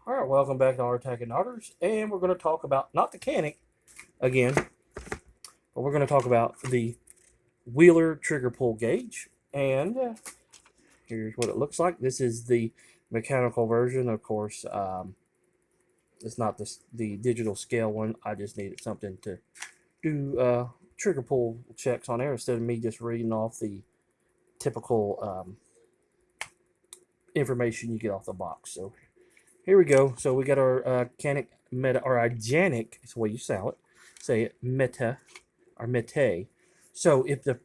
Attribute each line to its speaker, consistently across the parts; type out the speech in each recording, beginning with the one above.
Speaker 1: All right, welcome back to R-TAC and Otters, and we're going to talk about not the Canic again, but we're going to talk about the Wheeler trigger pull gauge. And here's what it looks like. This is the mechanical version, of course. It's not the digital scale one. I just needed something to do trigger pull checks on there instead of me just reading off the typical information you get off the box. So here we go. So we got our Canic Meta, or Igenic, is the way you say it, Meta, or Mete. So if the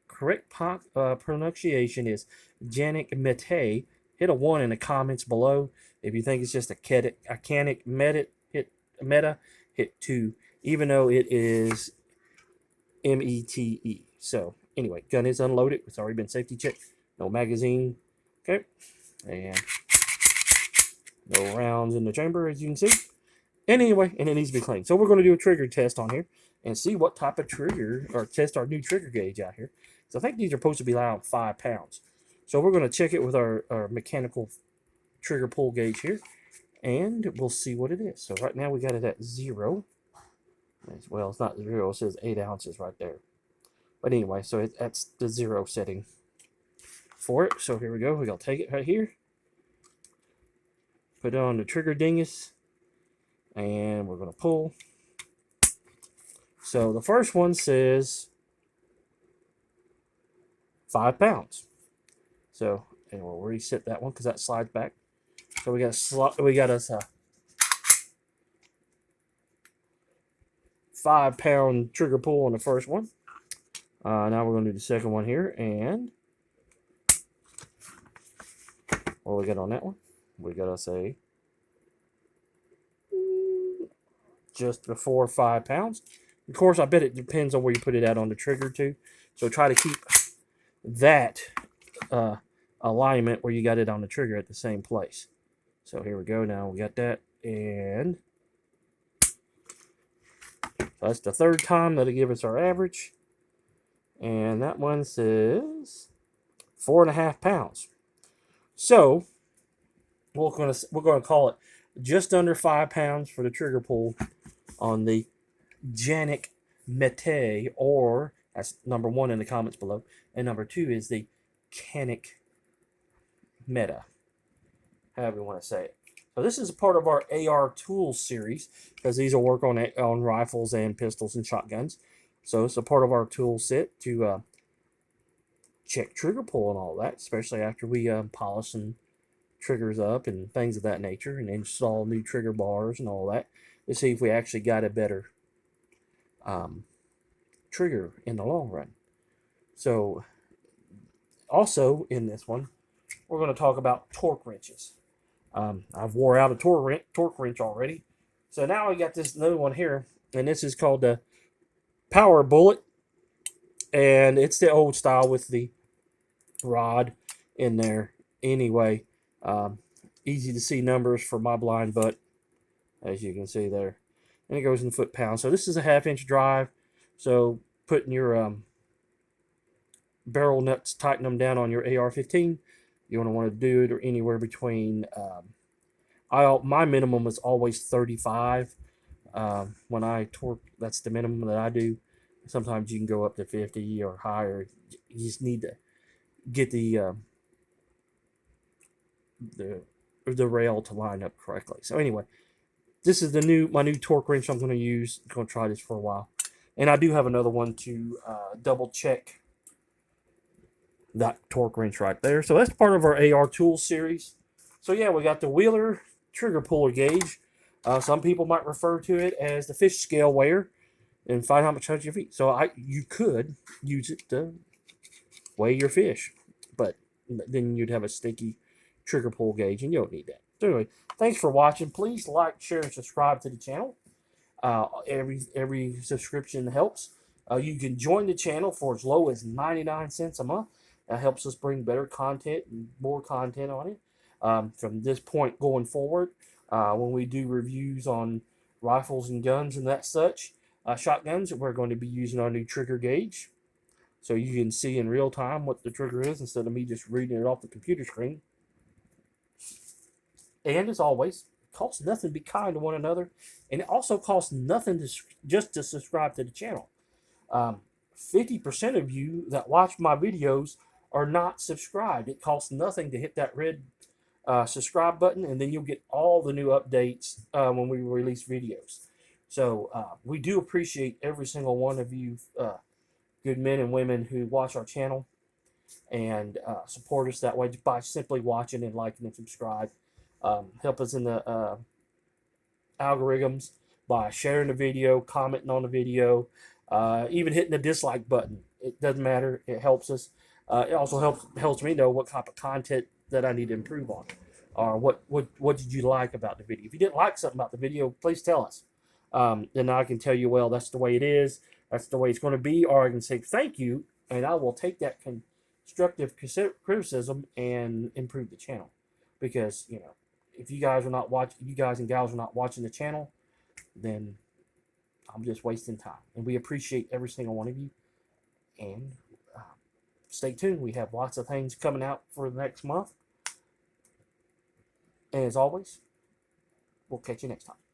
Speaker 1: correct pronunciation is Canic Mete, hit a 1 in the comments below. If you think it's just a Canic Meta, hit 2, even though it is Mete. So anyway, gun is unloaded. It's already been safety checked. No magazine. Okay. And no rounds in the chamber, as you can see. Anyway, and it needs to be cleaned. So we're going to do a trigger test on here and see what type of trigger, or test our new trigger gauge out here. So I think these are supposed to be around 5 pounds. So we're going to check it with our mechanical trigger pull gauge here, and we'll see what it is. So right now we got it at 0. Well, it's not 0. It says 8 ounces right there. But anyway, so that's the 0 setting for it. So here we go. We're going to take it right here. Put it on the trigger dingus, and we're going to pull. So the first one says 5 pounds. So, and we'll reset that one because that slides back. So we got us a 5 pound trigger pull on the first one. Now we're going to do the second one here, and what we got on that one? We got us a just before 5 pounds. Of course, I bet it depends on where you put it at on the trigger too. So try to keep that alignment where you got it on the trigger at the same place. So here we go. Now we got that, and that's the third time that'll give us our average. And that one says 4.5 pounds. So we're gonna call it just under 5 pounds for the trigger pull on the Canic Mete, or that's number 1 in the comments below, and number 2 is the Canic Meta, however you want to say it. So this is a part of our AR tools series, because these will work on rifles and pistols and shotguns. So it's a part of our tool set to check trigger pull and all that, especially after we polish some triggers up and things of that nature, and install new trigger bars and all that, to see if we actually got a better trigger in the long run. So also in this one, we're going to talk about torque wrenches. I've wore out a torque wrench already, so now we got this new one here, and this is called the Power Bullet, and it's the old style with the rod in there. Anyway, easy to see numbers for my blind butt, as you can see there, and it goes in foot pounds. So this is a 1/2 inch drive. So putting your barrel nuts, tighten them down on your AR-15. You want to do it or anywhere between. My minimum is always 35. When I torque, that's the minimum that I do. Sometimes you can go up to 50 or higher. You just need to get the rail to line up correctly. So anyway, this is my new torque wrench I'm going to use. I'm going to try this for a while, and I do have another one to double check that torque wrench right there. So that's part of our AR tools series. So yeah, we got the Wheeler trigger puller gauge. Some people might refer to it as the fish scale weigher, and find how much touch your feet. So you could use it to weigh your fish, but then you'd have a sticky trigger pull gauge, and you don't need that. So anyway, thanks for watching. Please like, share, and subscribe to the channel. Every subscription helps. You can join the channel for as low as 99 cents a month. That helps us bring better content and more content on it. From this point going forward, when we do reviews on rifles and guns and that such, shotguns, we're going to be using our new trigger gauge, so you can see in real time what the trigger is instead of me just reading it off the computer screen. And as always, costs nothing to be kind to one another, and it also costs nothing to just to subscribe to the channel. 50% of you that watch my videos are not subscribed. It costs nothing to hit that red subscribe button, and then you'll get all the new updates when we release videos. So we do appreciate every single one of you good men and women who watch our channel and support us that way by simply watching and liking and subscribe. Help us in the algorithms by sharing the video, commenting on the video, even hitting the dislike button. It doesn't matter. It helps us. It also helps me know what type of content that I need to improve on, or what did you like about the video. If you didn't like something about the video, please tell us. Then I can tell you, well, that's the way it is. That's the way it's going to be. Or I can say thank you, and I will take that constructive criticism and improve the channel. Because if you guys and gals are not watching the channel, then I'm just wasting time. And we appreciate every single one of you. And stay tuned. We have lots of things coming out for the next month. And as always, we'll catch you next time.